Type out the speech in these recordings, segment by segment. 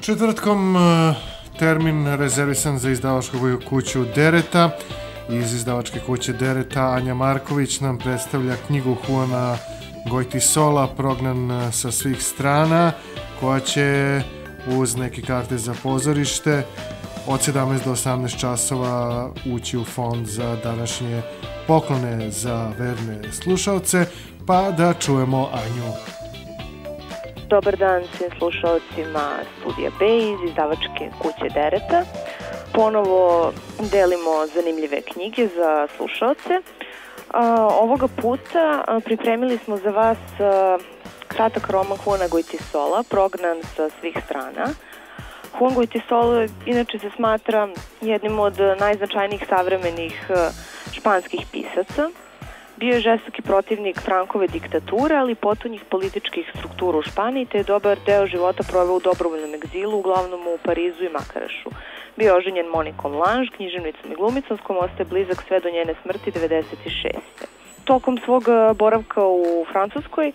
Četvrtkom termin rezervisan za izdavačku kuću Dereta. Iz izdavačke kuće Dereta Anja Marković nam predstavlja knjigu Juana Goytisola Prognan sa svih strana, koja će uz neke karte za pozorište od 17 do 18 časova ući u fond za današnje poklone za verne slušaoce, pa da čujemo Anju. Dobar dan svim slušalcima Studija B iz izdavačke kuće Dereta. Ponovo delimo zanimljive knjige za slušalce. Ovoga puta pripremili smo za vas kratak roman Juana Goytisola, Prognan sa svih strana. Juan Goytisol inače se smatra jednim od najznačajnijih savremenih španskih pisaca. Bio je žestoki protivnik Frankove diktature, ali potonjih političkih struktura u Španiji, te je dobar deo života proveo u dobrovoljnom egzilu, uglavnom u Parizu i Makarašu. Bio je oženjen Monikom Lange, književnicom i glumicom, s kojom ostaje blizak sve do njene smrti 96. Tokom svog boravka u Francuskoj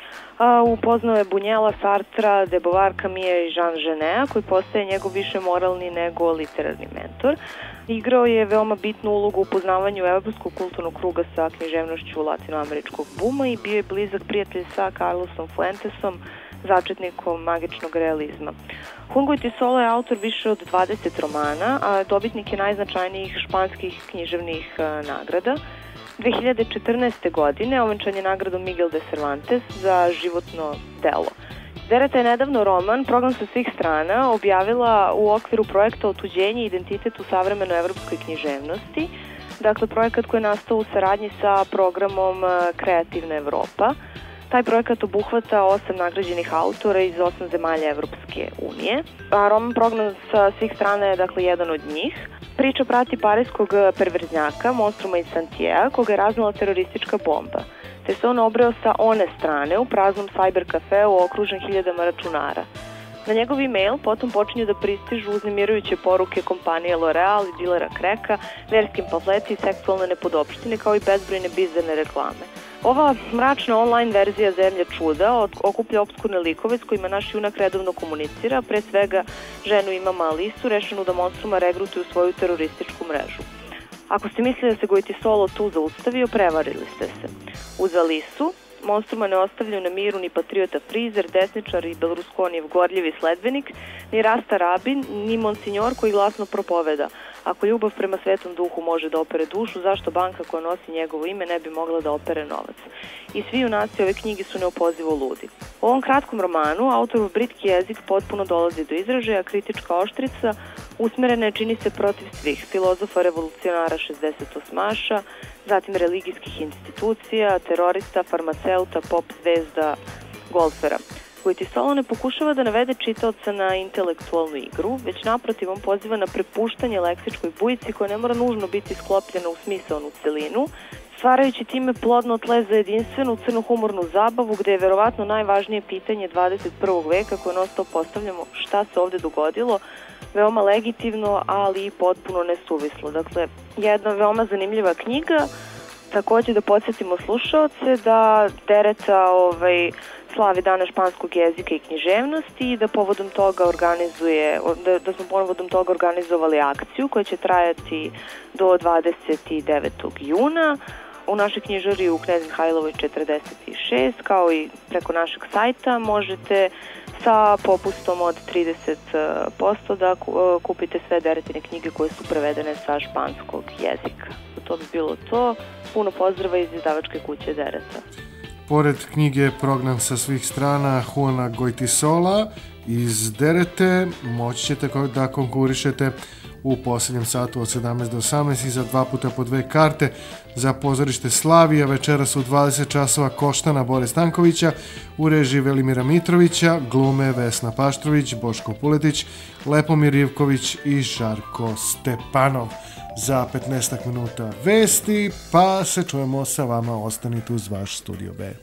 upoznao je Buñuela, Sartra, de Beauvoir, Camusa i Jean Geneta, koji postaje njegov više moralni nego literarni mentor. Igrao je veoma bitnu ulogu u upoznavanju evropskog kulturnog kruga sa književnošću latinoameričkog buma i bio je blizak prijatelj sa Carlosom Fuentesom, začetnikom magičnog realizma. Juan Goytisol je autor više od 20 romana, a dobitnik je najznačajnijih španskih književnih nagrada. 2014. godine ovenčan je nagradom Miguel de Cervantes za životno delo. Dereta je nedavno roman Prognan sa svih strana objavila u okviru projekta Otuđenje i identitet u savremenoj evropskoj književnosti. Dakle, projekat koji je nastao u saradnji sa programom Kreativna Evropa. Taj projekat obuhvata 8 nagrađenih autora iz 8 zemalja Evropske unije. A roman Prognan sa svih strana je dakle jedan od njih. Priča prati parijskog perverznjaka, monstruma iz Santiago, koga je raznala teroristička bomba, te se on obreo sa one strane u praznom cyber kafeu okružen hiljadama računara. Na njegov e-mail potom počinju da pristižu uznemirujuće poruke kompanije L'Oreal i dilera Kreka, verskim pamfleti i seksualne nepodopštine, kao i bezbrojne bizarne reklame. Ova mračna online verzija Zemlje čuda okuplja obskurne likove s kojima naš junak redovno komunicira, pre svega ženu i mama Alisu, rešenu da monstruma regrutuju u svoju terorističku mrežu. Ako ste mislili da se Goytisolo tu zaustavio, prevarili ste se. Uz Alisu, monstruma ne ostavljaju na miru ni patriota Frizer, desničar i Berlusconijev gorljivi sledbenik, ni Rasta Rabin, ni Monsignor koji glasno propoveda: ako ljubav prema svetom duhu može da opere dušu, zašto banka koja nosi njegovo ime ne bi mogla da opere novac? I svi junaci ove knjige su neopozivo ludi. U ovom kratkom romanu autorov britki jezik potpuno dolazi do izražaja, kritička oštrica usmerena je, čini se, protiv svih: filozofa, revolucionara 68-aša, zatim religijskih institucija, terorista, farmaceuta, pop zvezda, golfera. Goytisol ne pokušava da navede čitaoca na intelektualnu igru, već naprotiv on poziva na prepuštanje leksičkoj bujici koja ne mora nužno biti sklopljena u smisaonu celinu, stvarajući time plodno tle za jedinstvenu crnohumornu zabavu, gde je verovatno najvažnije pitanje 21. veka koje non-stop postavljamo: šta se ovde dogodilo, veoma legitimno, ali i potpuno nesuvislo. Dakle, jedna veoma zanimljiva knjiga. Takođe da podsjetimo slušaoce da Dereta slavi dane španskog jezika i književnosti i da povodom toga da smo povodom toga organizovali akciju koja će trajati do 29. juna u našoj knjižari u Knez Mihajlovoj 46, kao i preko našeg sajta možete sa popustom od 30% da kupite sve Deretine knjige koje su prevedene sa španskog jezika. To bi bilo to. Puno pozdrava iz izdavačke kuće Dereta. Pored knjige Prognan sa svih strana Juana Goytisola iz Derete, moći ćete da konkurišete u posljednjem satu od 17 do 18 i za 2 puta po 2 karte za pozorište Slavija večeras u 20 časova Koštana Bore Stankovića u režiji Velimira Mitrovića, glume Vesna Paštrović, Boško Puletić, Lepomir Ivković i Žarko Stepanov. Za 15 minuta vesti, pa se čujemo sa vama. Ostanite uz vaš Studio B.